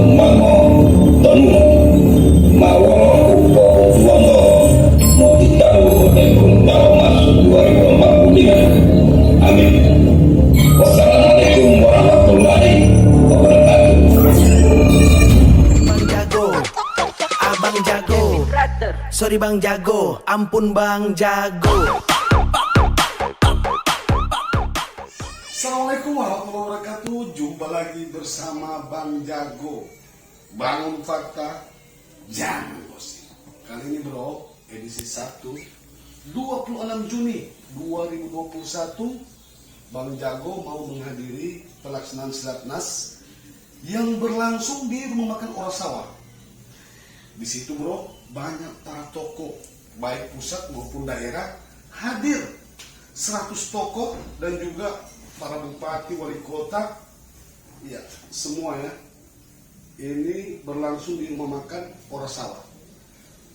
mango tonu mawa upo tuwondo moti tahu Gorontalo masuk 2045. Amin. Wassalamualaikum warahmatullahi wabarakatuh. Bang Jago, Abang Jago, sorry Bang Jago, ampun Bang Jago. Assalamualaikum warahmatullahi wabarakatuh. Jumpa lagi bersama Bang Jago. Bangun fakta, jangan gosip. Kali ini bro, edisi 1 26 Juni 2021, Bang Jago mau menghadiri pelaksanaan Silatnas yang berlangsung di Rumah Makan Orasawa. Di situ bro, banyak para tokoh baik pusat maupun daerah hadir. 100 tokoh dan juga para bupati, wali kota, ya semua ya. Ini berlangsung di Rumah Makan Orasawa.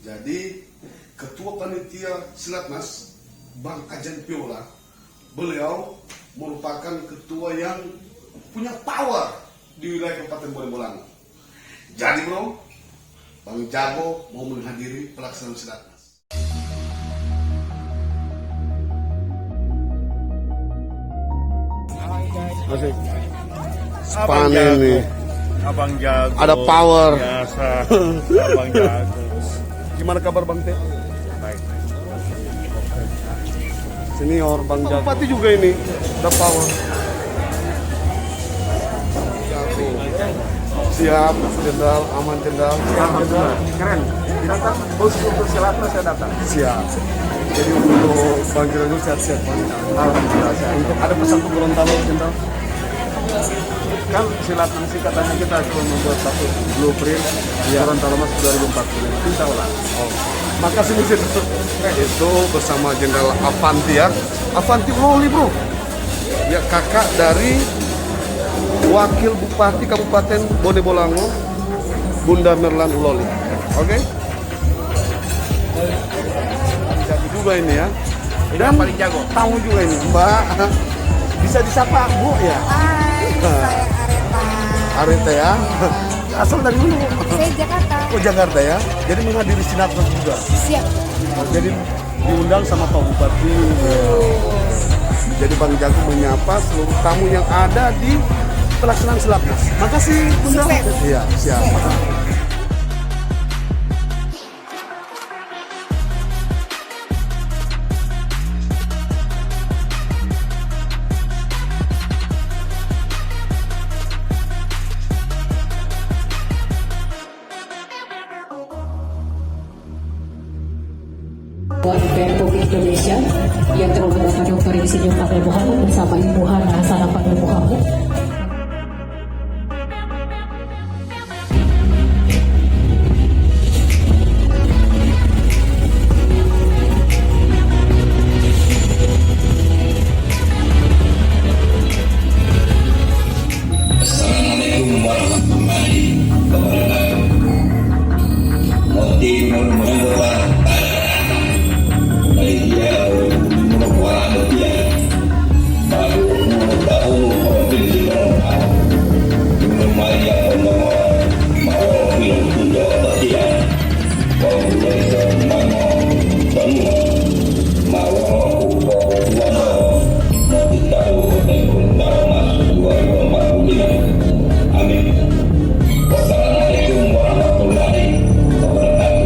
Jadi Ketua Panitia Silatnas, Bang Ajan Piola, beliau merupakan ketua yang punya power di wilayah Kabupaten Bolebolango. Jadi bro, Bang Jago mau menghadiri pelaksanaan Silatnas. Asik. Panen nih. Abang Jago. Ada power. Biasa. Abang Jago. Gimana kabar Bang Teh? Baik. Senior Bang Jago. Bupati juga ini. Ada power. Jago. Siap, Jenderal, aman Jenderal. Keren. Datang khusus untuk Silatnas saya datang. Siap. Jadi untuk Bang Jenderal sehat-sehat Bang. Alhamdulillah sehat. Untuk ada pesan untuk Gorontalo Jenderal? Kan Silatnas sih katanya kita cuma membuat satu blueprint Gorontalo Mas 2040. Insya Allah. Oh. Makasih nih Jenderal. Itu bersama Jenderal Avanti ya. Avanti Loli bro. Ya kakak dari Wakil Bupati Kabupaten Bolebolango, Bunda Merlan Uloli. Oke? Jago juga ini ya. Dan paling jago. Tahu juga ini Mbak. Bisa disapa Bu ya? Hai, saya Areta. Areta ya. Asal dari mana? Saya Jakarta. Oh Jakarta ya. Jadi menghadiri Silatnas juga. Siap. Oh, jadi diundang sama Pak Bupati. Jadi Bang Jago menyapa seluruh tamu yang ada di pelaksanaan Silatnas. Makasih Bunda. Sukses. Iya, siap. Republik Indonesia yang terhormat Dr. Insinyur Fadil Muhammad bersama Ibu Hana Hasanah Fadil Muhammad. Assalamualaikum warahmatullahi wabarakatuh. Motif mengelola dia mengelola dia baru tahu provinsi Gorontalo Maya Pondomo mau film tunjuk dia kemudian mango tonu mau upo tuwondo mau tahu Gorontalo masuk 2045. Amin. Wassalamualaikum warahmatullahi wabarakatuh.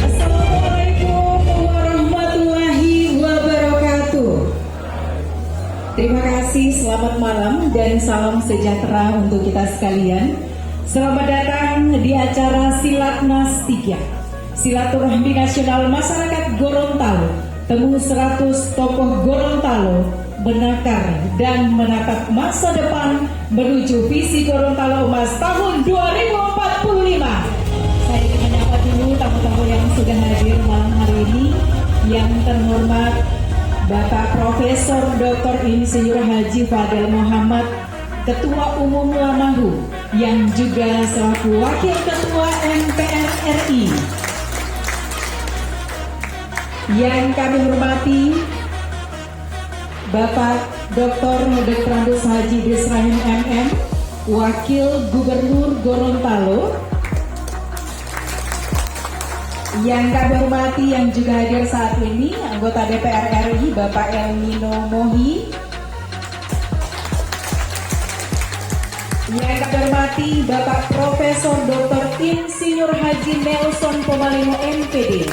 Assalamualaikum warahmatullahi wabarakatuh. Terima kasih, selamat malam dan salam sejahtera untuk kita sekalian. Selamat datang di acara Silatnas 3, Silaturahmi Nasional Masyarakat Gorontalo. Temu 100 tokoh Gorontalo menakar dan menatap masa depan menuju visi Gorontalo Emas tahun 2045. Saya Bapak Profesor Dr. Insinyur Haji Fadel Muhammad, Ketua Umum Lamahu, yang juga selaku Wakil Ketua MPR RI. Yang kami hormati Bapak Dr. Dekrandus Haji Desrahim MM, Wakil Gubernur Gorontalo. Yang kami hormati yang juga hadir saat ini, anggota DPR RI Bapak Elmino Mohi. Yang kami hormati Bapak Profesor Dr. Insinyur Haji Nelson Pomalimo MPD,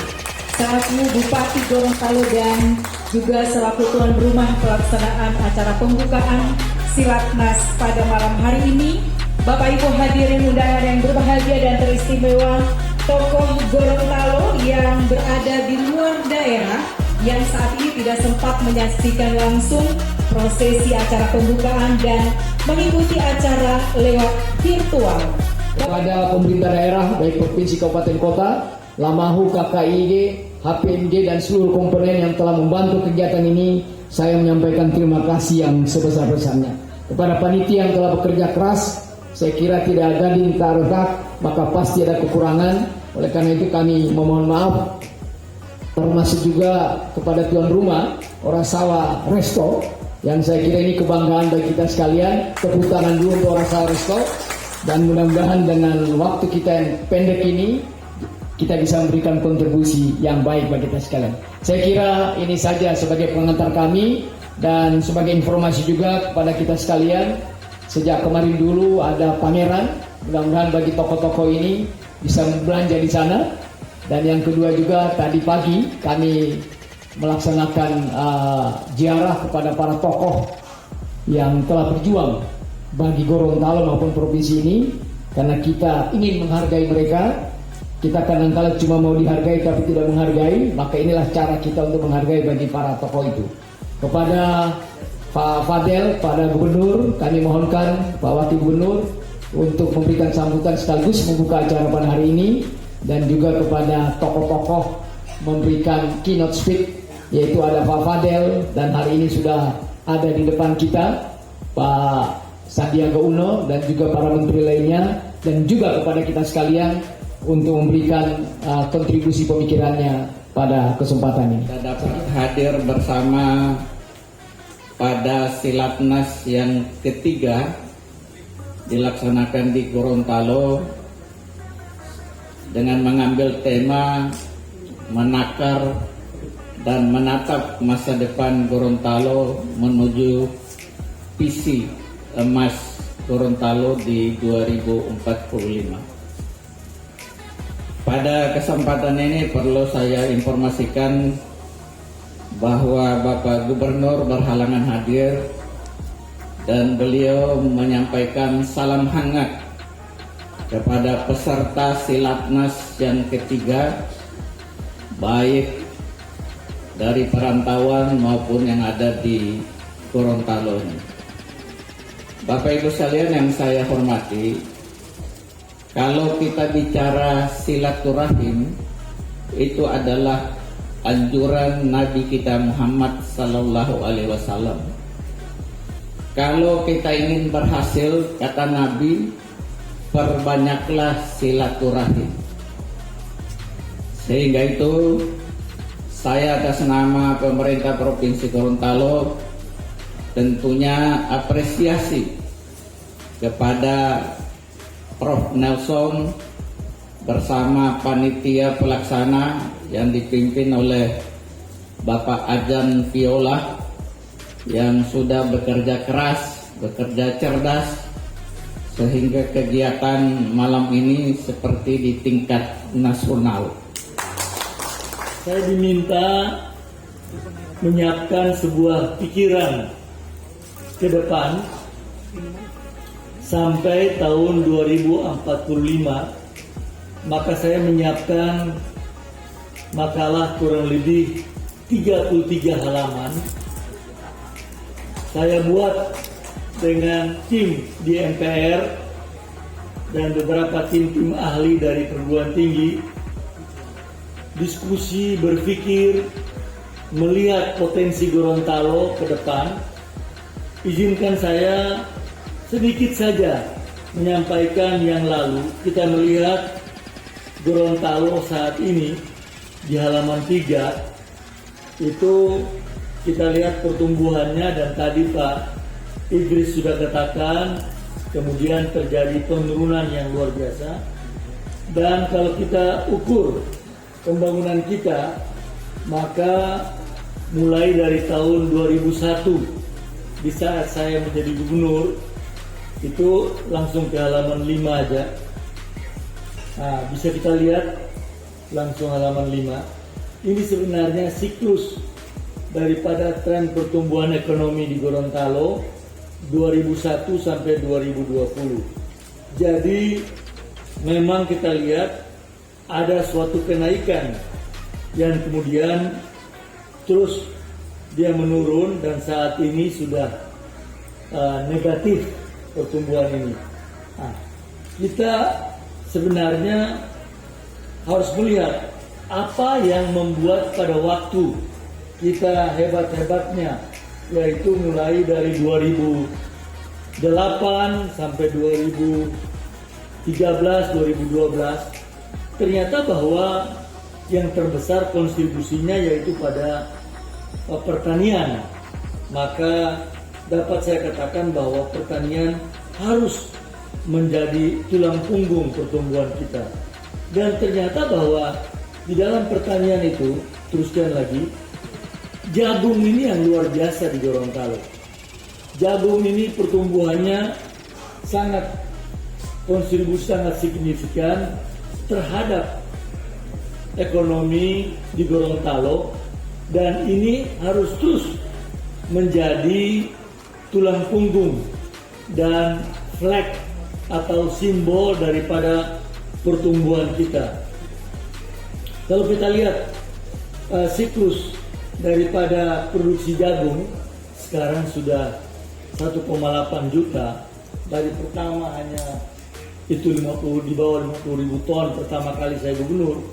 selaku Bupati Gorontalo dan juga selaku tuan rumah pelaksanaan acara pembukaan Silatnas pada malam hari ini. Bapak Ibu hadirin undangan yang berbahagia dan teristimewa, tokoh Gorontalo yang berada di luar daerah yang saat ini tidak sempat menyaksikan langsung prosesi acara pembukaan dan mengikuti acara lewat virtual. Kepada pemerintah daerah, baik provinsi, kabupaten, kota, Lamahu, KKIG, HPMG, dan seluruh komponen yang telah membantu kegiatan ini, saya menyampaikan terima kasih yang sebesar-besarnya. Kepada panitia yang telah bekerja keras, saya kira tidak ada gading tak retak, maka pasti ada kekurangan. Oleh karena itu kami memohon maaf, termasuk juga kepada tuan rumah Orasawa Resto, yang saya kira ini kebanggaan bagi kita sekalian. Tepuk tangan dulu untuk Orasawa Resto, dan mudah-mudahan dengan waktu kita yang pendek ini kita bisa memberikan kontribusi yang baik bagi kita sekalian. Saya kira ini saja sebagai pengantar kami, dan sebagai informasi juga kepada kita sekalian. Sejak kemarin dulu ada pameran, mudah-mudahan bagi tokoh-tokoh ini bisa belanja di sana. Dan yang kedua juga tadi pagi kami melaksanakan ziarah kepada para tokoh yang telah berjuang bagi Gorontalo maupun provinsi ini, karena kita ingin menghargai mereka. Kita kadang-kadang cuma mau dihargai tapi tidak menghargai, maka inilah cara kita untuk menghargai bagi para tokoh itu. Kepada Pak Fadel, pada Gubernur, kami mohonkan Pak Wakil Gubernur untuk memberikan sambutan sekaligus membuka acara pada hari ini, dan juga kepada tokoh-tokoh memberikan keynote speech, yaitu ada Pak Fadel, dan hari ini sudah ada di depan kita Pak Sandiaga Uno dan juga para menteri lainnya, dan juga kepada kita sekalian untuk memberikan kontribusi pemikirannya pada kesempatan ini. Kita dapat hadir bersama pada Silatnas yang ketiga dilaksanakan di Gorontalo dengan mengambil tema menakar dan menatap masa depan Gorontalo menuju visi emas Gorontalo di 2045. Pada kesempatan ini perlu saya informasikan bahwa Bapak Gubernur berhalangan hadir, dan beliau menyampaikan salam hangat kepada peserta Silatnas yang ketiga, baik dari perantauan maupun yang ada di Gorontalo ini. Bapak Ibu sekalian yang saya hormati, kalau kita bicara silaturahim, itu adalah anjuran Nabi kita Muhammad Sallallahu Alaihi Wasallam. Kalau kita ingin berhasil, kata Nabi, perbanyaklah silaturahim. Sehingga itu saya atas nama pemerintah Provinsi Gorontalo tentunya apresiasi kepada Prof. Nelson bersama panitia pelaksana yang dipimpin oleh Bapak Ajan Viola, yang sudah bekerja keras, bekerja cerdas, sehingga kegiatan malam ini seperti di tingkat nasional. Saya diminta menyiapkan sebuah pikiran ke depan sampai tahun 2045, maka saya menyiapkan makalah kurang lebih 33 halaman. Saya buat dengan tim di MPR dan beberapa tim ahli dari perguruan tinggi, diskusi, berpikir melihat potensi Gorontalo ke depan, izinkan saya sedikit saja menyampaikan yang lalu. Kita melihat Gorontalo saat ini di halaman 3 itu kita lihat pertumbuhannya, dan tadi Pak Idris sudah katakan kemudian terjadi penurunan yang luar biasa. Dan kalau kita ukur pembangunan kita, maka mulai dari tahun 2001 di saat saya menjadi gubernur itu langsung ke halaman 5 aja. Nah, bisa kita lihat langsung halaman 5. Ini sebenarnya siklus daripada tren pertumbuhan ekonomi di Gorontalo 2001 sampai 2020. Jadi memang kita lihat ada suatu kenaikan yang kemudian terus dia menurun, dan saat ini sudah negatif pertumbuhan ini. Nah, kita sebenarnya harus melihat apa yang membuat pada waktu kita hebat-hebatnya, yaitu mulai dari 2008 sampai 2013, 2012, ternyata bahwa yang terbesar kontribusinya yaitu pada pertanian. Maka dapat saya katakan bahwa pertanian harus menjadi tulang punggung pertumbuhan kita. Dan ternyata bahwa di dalam pertanian itu, teruskan lagi, jagung ini yang luar biasa di Gorontalo. Jagung ini pertumbuhannya sangat kontribusi sangat signifikan terhadap ekonomi di Gorontalo, dan ini harus terus menjadi tulang punggung dan flag atau simbol daripada pertumbuhan kita. Kalau kita lihat siklus daripada produksi jagung sekarang sudah 1,8 juta. Dari pertama hanya itu 50, di bawah 50.000 ton pertama kali saya gubernur,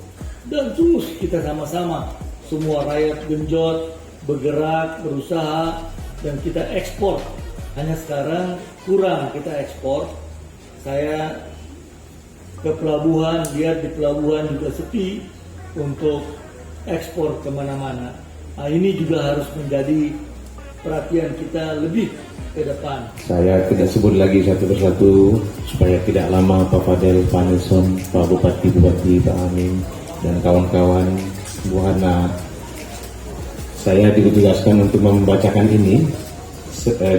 dan terus kita sama-sama semua rakyat genjot bergerak, berusaha, dan kita ekspor. Hanya sekarang kurang kita ekspor. Saya ke pelabuhan, lihat di pelabuhan juga sepi untuk ekspor kemana-mana. Nah, ini juga harus menjadi perhatian kita lebih ke depan. Saya tidak sebut lagi satu persatu supaya tidak lama Pak Fadel, Pak Nelson, Pak Bupati, Pak Amin, dan kawan-kawan Bu Hana. Saya ditugaskan untuk membacakan ini.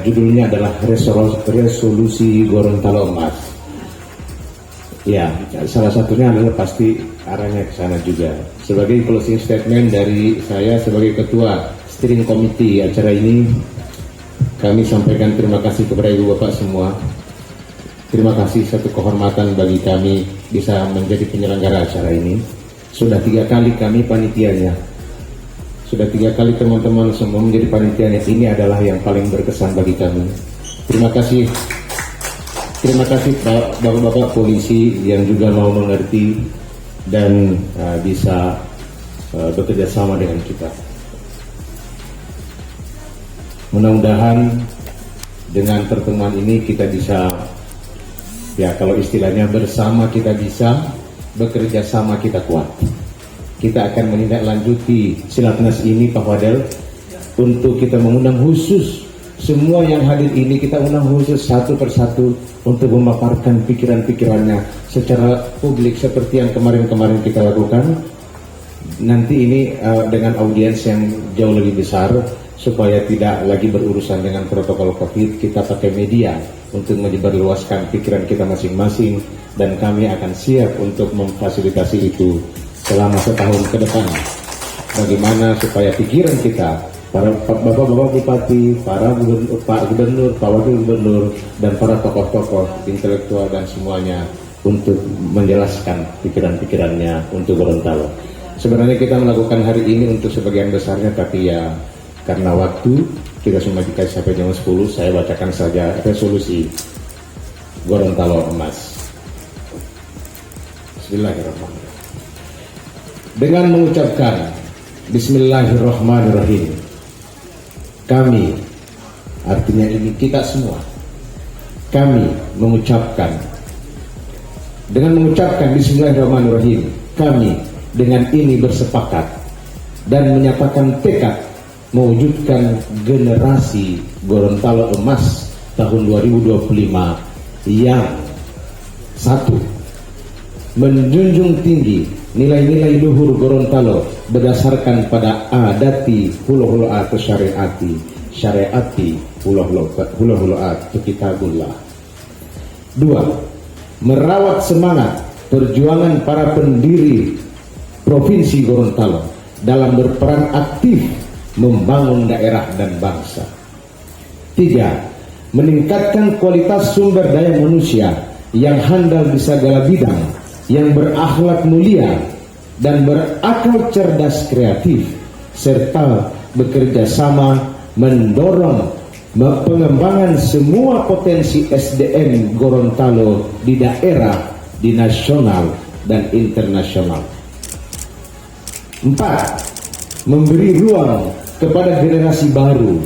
Judulnya adalah Resolusi Gorontalo Emas. Ya, salah satunya adalah pasti arahnya ke sana juga. Sebagai closing statement dari saya sebagai Ketua Steering Committee acara ini, kami sampaikan terima kasih kepada Ibu Bapak semua. Terima kasih, satu kehormatan bagi kami bisa menjadi penyelenggara acara ini. Sudah 3 kali kami panitianya. Sudah 3 kali teman-teman semua menjadi panitianya. Ini adalah yang paling berkesan bagi kami. Terima kasih. Terima kasih Bapak-Bapak polisi yang juga mau mengerti dan bisa bekerja sama dengan kita. Mudah-mudahan dengan pertemuan ini kita bisa, ya kalau istilahnya bersama kita bisa, bekerja sama kita kuat. Kita akan menindaklanjuti Silatnas ini Pak Fadel, untuk kita mengundang khusus semua yang hadir ini, kita undang khusus satu persatu untuk memaparkan pikiran-pikirannya secara publik seperti yang kemarin-kemarin kita lakukan. Nanti ini dengan audiens yang jauh lebih besar, supaya tidak lagi berurusan dengan protokol COVID, kita pakai media untuk menyebarluaskan pikiran kita masing-masing, dan kami akan siap untuk memfasilitasi itu selama setahun ke depan. Bagaimana supaya pikiran kita, para bapak-bapak bupati, para gubernur, Pak Gubernur, Pak Wakil Gubernur, dan para tokoh-tokoh intelektual dan semuanya untuk menjelaskan pikiran-pikirannya untuk Gorontalo. Sebenarnya kita melakukan hari ini untuk sebagian besarnya, tapi ya karena waktu kita cuma dikasih sampai jam 10, saya bacakan saja resolusi Gorontalo Emas. Bismillahirrahmanirrahim. Dengan mengucapkan Bismillahirrahmanirrahim. Kami, artinya ini kita semua, kami mengucapkan Bismillahirrahmanirrahim, kami dengan ini bersepakat dan menyatakan tekad mewujudkan generasi Gorontalo Emas tahun 2025 yang satu, menjunjung tinggi nilai-nilai luhur Gorontalo berdasarkan pada adati hulu-hulu atau syariati hulu-hulu atau kitabullah. Dua, merawat semangat perjuangan para pendiri Provinsi Gorontalo dalam berperan aktif membangun daerah dan bangsa. Tiga, meningkatkan kualitas sumber daya manusia yang handal di segala bidang, yang berakhlak mulia dan berakal cerdas kreatif, serta bekerja sama mendorong pengembangan semua potensi SDM Gorontalo di daerah, di nasional dan internasional. Empat, memberi ruang kepada generasi baru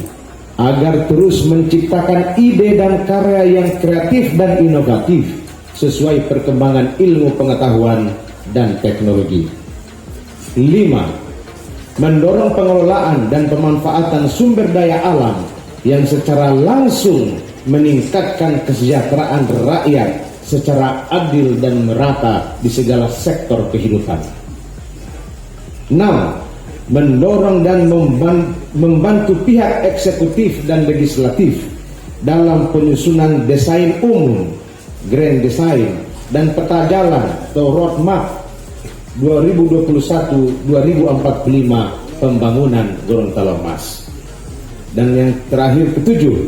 agar terus menciptakan ide dan karya yang kreatif dan inovatif sesuai perkembangan ilmu pengetahuan dan teknologi. 5. Mendorong pengelolaan dan pemanfaatan sumber daya alam yang secara langsung meningkatkan kesejahteraan rakyat secara adil dan merata di segala sektor kehidupan. 6. Mendorong dan membantu pihak eksekutif dan legislatif dalam penyusunan desain umum, grand design, dan peta jalan atau roadmap 2021-2045 pembangunan Gorontalo Emas. Dan yang terakhir ketujuh,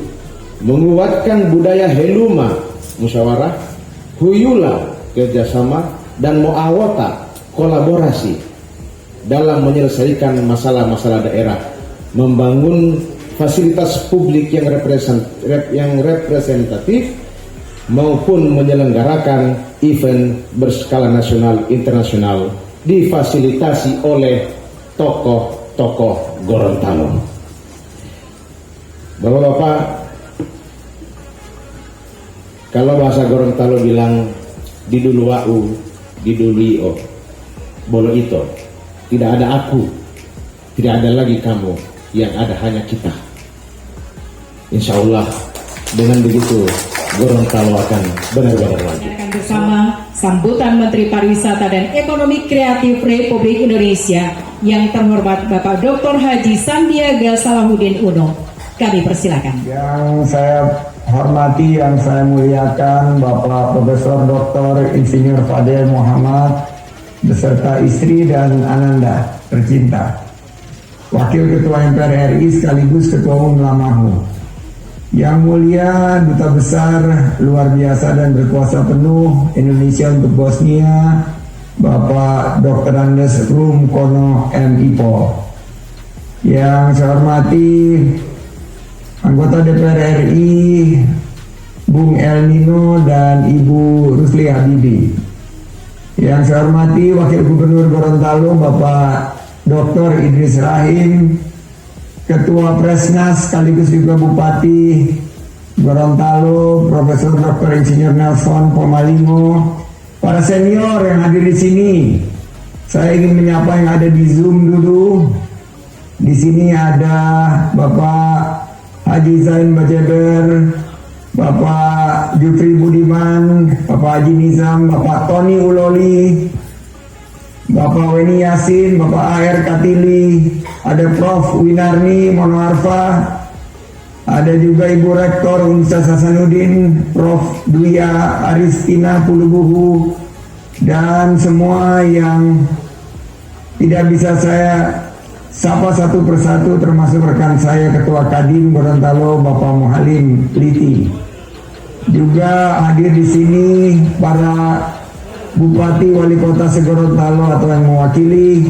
menguatkan budaya heluma, musyawarah, huyula, kerjasama, dan muawata, kolaborasi dalam menyelesaikan masalah-masalah daerah, membangun fasilitas publik yang representatif maupun menyelenggarakan event berskala nasional internasional difasilitasi oleh tokoh-tokoh Gorontalo. Bapak-bapak, kalau bahasa Gorontalo bilang didulu wau, didulu io, bolo ito. Tidak ada aku, tidak ada lagi kamu, yang ada hanya kita. Insya Allah dengan begitu Gorontalo akan benar-benar maju. Bersama sambutan Menteri Pariwisata dan Ekonomi Kreatif Republik Indonesia yang terhormat Bapak Dr. Haji Sandiaga Salahuddin Uno. Kami persilakan. Yang saya hormati, yang saya muliakan Bapak Profesor Dr. Insinyur Fadil Muhammad beserta istri dan ananda tercinta, Wakil Ketua MPR RI sekaligus Ketua Umum Lamahu, Yang Mulia Duta Besar luar biasa dan berkuasa penuh Indonesia untuk Bosnia, Bapak Dr. Andes Rum Kono M. Ipo, yang saya hormati anggota DPR RI Bung El Nino dan Ibu Rusli Habibi, yang saya hormati Wakil Gubernur Gorontalo Bapak Dr. Idris Rahim, Ketua Presnas sekaligus juga Bupati Gorontalo Profesor Dr. Insinyur Nelson Pomalimo, para senior yang hadir di sini. Saya ingin menyapa yang ada di Zoom dulu. Di sini ada Bapak Haji Zain Bajeber, Bapak Jutri Budiman, Bapak Haji Nizam, Bapak Tony Uloli, Bapak Weni Yasin, Bapak AR Katili, ada Prof. Winarni Monoarfa, ada juga Ibu Rektor Universitas Hasanuddin, Prof. Duya Aristina Pulubuhu, dan semua yang tidak bisa saya sapa satu persatu, termasuk rekan saya Ketua Kadin Gorontalo Bapak Muhalim Liti. Juga hadir di sini para Bupati Wali Kota Segorontalo atau yang mewakili.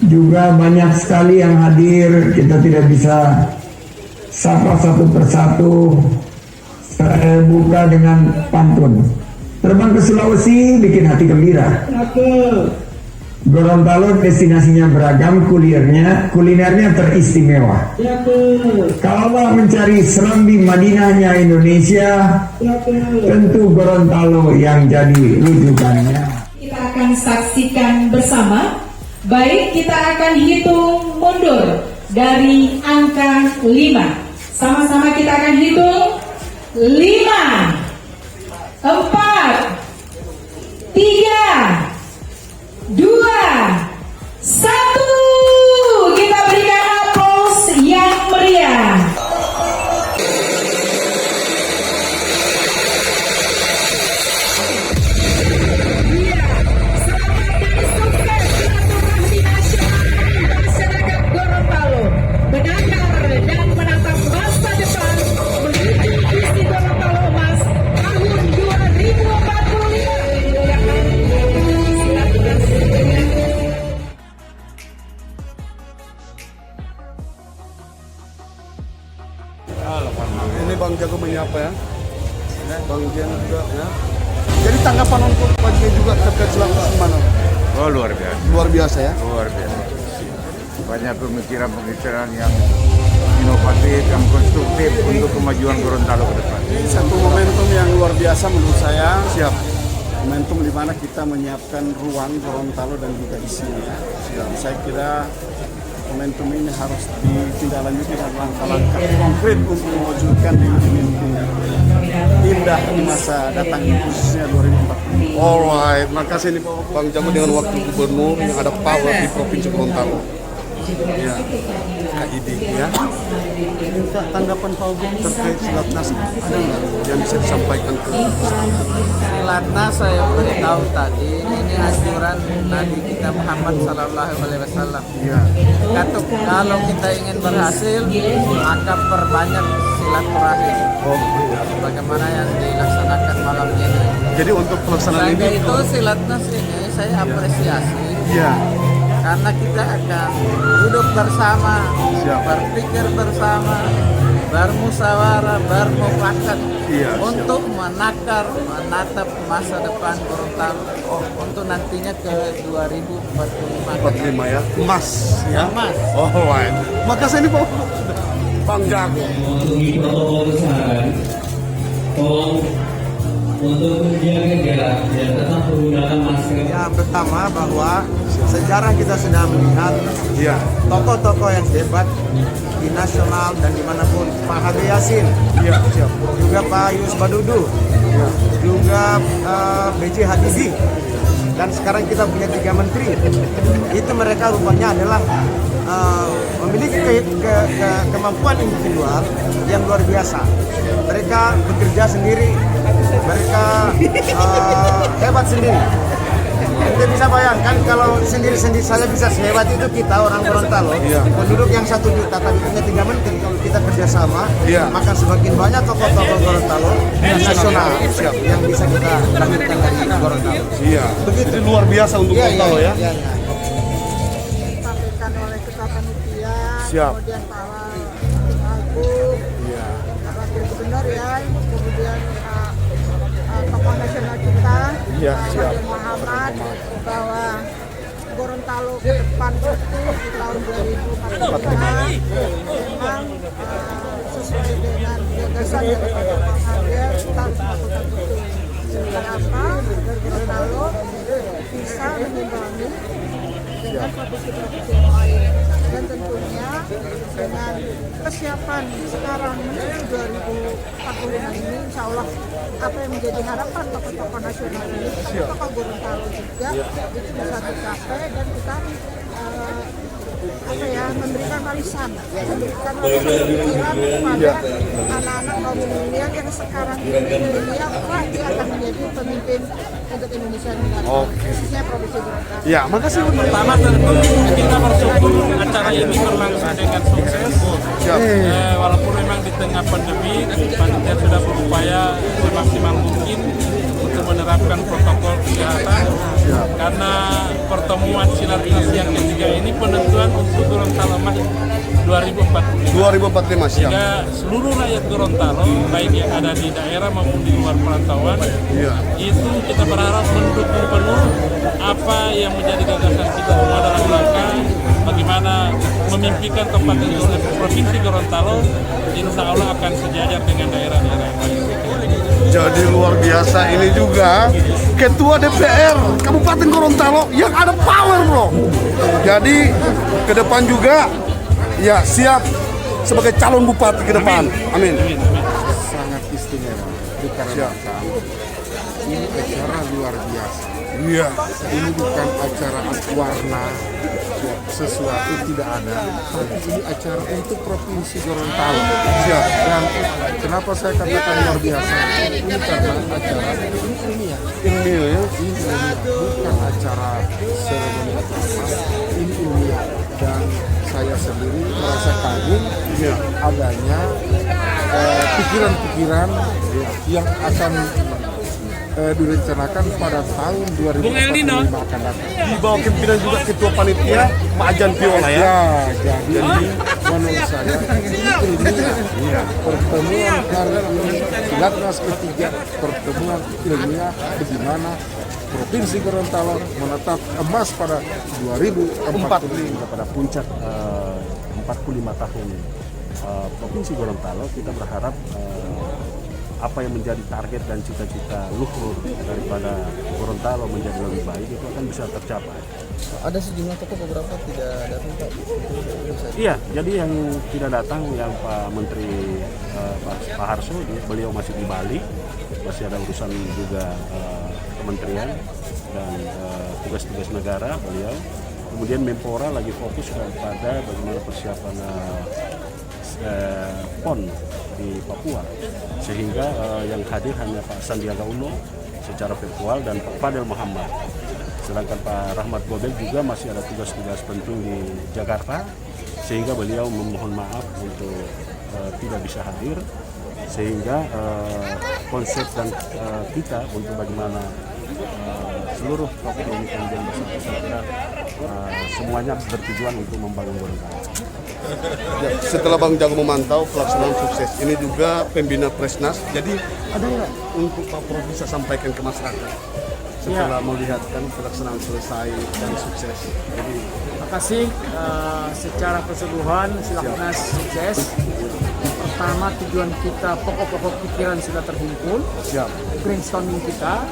Juga banyak sekali yang hadir, kita tidak bisa sapa satu persatu. Saya buka dengan pantun. Terbang ke Sulawesi bikin hati gembira. Gorontalo destinasinya beragam, kulinernya teristimewa. Kalau mencari Serambi Madinahnya Indonesia, tentu Gorontalo yang jadi rujukannya. Kita akan saksikan bersama. Baik, kita akan hitung mundur dari angka 5. Sama-sama kita akan hitung 5, 4, 3, 2, 1. Kita berikan aplaus yang meriah. Ini Bang Jago menyapa ya. Bang Jen juga ya. Jadi tanggapan untuk Bang Jen juga terkait Selat Nas gimana? Oh, luar biasa. Luar biasa ya. Luar biasa. Banyak pemikiran-pemikiran yang inovatif, yang konstruktif untuk kemajuan Gorontalo ke depan. Satu momentum yang luar biasa menurut saya. Siap. Momentum di mana kita menyiapkan ruang Gorontalo dan juga isinya. Saya kira momentum ini harus ditindaklanjuti dengan langkah-langkah konkret untuk mewujudkan mimpi-mimpi indah di masa datang, khususnya 2040. Alright, makasih nih Bang Jago dengan wakil gubernur yang ada power di Provinsi Gorontalo. Ya, KID ya. Minta tanggapan Pak Ugeng terkait Selat Nas, ada nggak yang bisa disampaikan ke Selat Nas? Saya beritahu tadi ini anjuran Nabi kita Muhammad Sallallahu Alaihi Wasallam. Ya. Kalau kita ingin berhasil, maka perbanyak silaturahim. Oh, iya. Bagaimana yang dilaksanakan malam ini. Jadi untuk pelaksanaan Selain ini itu Selat Nas ini saya apresiasi. Iya. Karena kita akan duduk bersama, berpikir bersama, bermusyawarah, bermufakat untuk menatap masa depan Gorontalo untuk nantinya ke 2045 ya, emas ya. Emas. Alright. Makasih nih Pak Bang Jago. Untuk protokol kesehatan, tolong untuk menjaga jarak dan tetap menggunakan masker. Yang pertama bahwa sejarah kita sudah melihat tokoh-tokoh yang hebat di nasional dan dimanapun. Pak Habib Yasin, juga Pak Yus Badudu, juga B.J. Habibie, dan sekarang kita punya 3 menteri. Itu mereka rupanya adalah memiliki kemampuan individual yang luar biasa. Mereka bekerja sendiri, mereka hebat sendiri. Kita bisa bayangkan kalau sendiri-sendiri saja bisa sehebat itu kita orang Gorontalo, penduduk yang 1 juta tapi punya 3 menteri. Kalau kita kerjasama, maka semakin banyak tokoh-tokoh Gorontalo nasional yang bisa kita lahirkan dari Gorontalo. Iya. Begitu luar biasa untuk Gorontalo ya. Disampaikan oleh Ketua Panitia, Siap. kemudian Pak Agung, Wakil Gubernur ya, kemudian tokoh nasional kita, Pak Fadil Muhammad, bahwa Gorontalo ke depan itu di tahun 2045 memang sesuai dengan gagasan yang Pak Fadil, kita harus melakukan itu. Kenapa? Agar Gorontalo bisa mengimbangi dengan provinsi-provinsi yang lain, dan tentunya dengan kesiapan sekarang menuju 2045 ini, insya Allah apa yang menjadi harapan tokoh-tokoh nasional ini, tokoh Gorontalo juga itu bisa tercapai, dan kita memberikan warisan pikiran kepada anak-anak kaum milenial yang sekarang ini apa dia akan menjadi pemimpin untuk Indonesia negara, khususnya Provinsi Gorontalo. Ya, makasih. Pertama tentu kita bersyukur acara ini berlangsung dengan sukses. Walaupun memang di tengah pandemi, panitia sudah berupaya semaksimal mungkin untuk menerapkan protokol kesehatan karena pertemuan Silatnas yang ketiga ini penentuan untuk Gorontalo Mas 2045 siap. Sehingga seluruh rakyat Gorontalo, baik yang ada di daerah maupun di luar perantauan, itu kita berharap mendukung penuh apa yang menjadi gagasan kita semua dalam rangka bagaimana memimpikan Kabupaten Provinsi Gorontalo, insya Allah akan sejajar dengan daerah-daerah yang lain. Jadi luar biasa ini juga Ketua DPR Kabupaten Gorontalo yang ada power bro. Jadi ke depan juga ya siap sebagai calon bupati ke depan. Amin. Sangat istimewa dikarenakan ini acara luar biasa. Iya. Ini bukan acara warna sesuatu tidak ada, tapi ini acara untuk Provinsi Gorontalo. Siap. Dan kenapa saya katakan luar biasa? Ini karena acara ini ilmiah. Ilmiah ya? Ini ilmiah, bukan acara seremoni apa-apa. Ini ilmiah dan saya sendiri merasa kagum adanya pikiran-pikiran yang akan direncanakan pada tahun 2045 akan datang. Di bawah pimpinan juga Ketua Panitia Majan Piola ya. Jadi menurut saya ini ilmiah. Pertemuan hari ini Silatnas ketiga, pertemuan ilmiah bagaimana Provinsi Gorontalo menetap emas pada 2045 pada puncak 45 tahun Provinsi Gorontalo. Kita berharap apa yang menjadi target dan cita-cita luhur daripada Gorontalo menjadi lebih baik itu akan bisa tercapai. Ada sejumlah tokoh beberapa tidak datang Pak. Iya, jadi yang tidak datang yang Pak Menteri Pak Harso, beliau masih di Bali, masih ada urusan juga kementerian dan tugas-tugas negara beliau. Kemudian Menpora lagi fokus kepada bagaimana persiapan PON di Papua, sehingga yang hadir hanya Pak Sandiaga Uno secara virtual dan Pak Fadel Muhammad. Sedangkan Pak Rahmat Gobel juga masih ada tugas-tugas penting di Jakarta, sehingga beliau memohon maaf untuk tidak bisa hadir, sehingga konsep dan kita untuk bagaimana seluruh tokoh ini kemudian bersama-sama semuanya bertujuan untuk membangun Gorontalo. Ya, setelah Bang Jago memantau pelaksanaan sukses ini juga pembina Presnas, jadi ada nggak untuk Pak Prof bisa sampaikan ke masyarakat setelah melihat kan pelaksanaan selesai dan sukses? Jadi terima kasih. Secara keseluruhan Silatnas sukses. Pertama, tujuan kita, pokok-pokok pikiran sudah terhimpun. Siap. Brainstorming kita,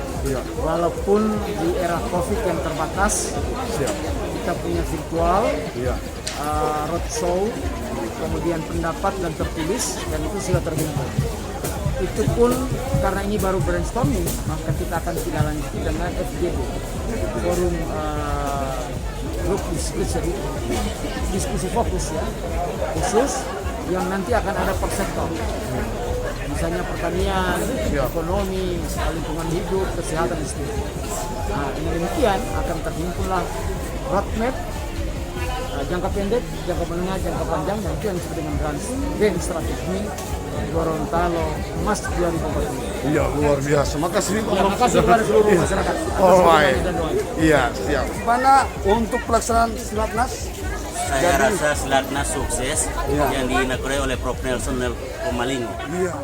walaupun di era COVID yang terbatas, kita punya virtual, roadshow, kemudian pendapat dan tertulis, dan itu sudah terhimpun. Itu pun karena ini baru brainstorming, maka kita akan tidak lanjuti dengan FGD, forum group diskusi fokus ya, khusus yang nanti akan ada per sektor. Misalnya pertanian, ekonomi, lingkungan hidup, kesehatan, dan seterusnya. Nah, dengan demikian akan terhimpunlah roadmap jangka pendek, jangka menengah, jangka panjang, dan itu yang disebut dengan grand strategi Gorontalo Emas 2045. Iya, luar biasa. Makasih Pak Prof. Makasih kepada seluruh masyarakat. Alright. Iya, siap. Mana untuk pelaksanaan Silatnas? Saya rasa Silatnas sukses yang diinaugurasi oleh Prof. Nelson Pomalingo. Iya.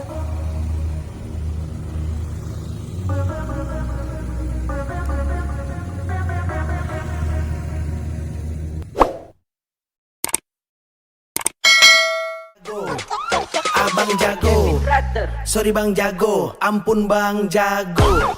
Abang Jago, sorry Bang Jago, ampun Bang Jago.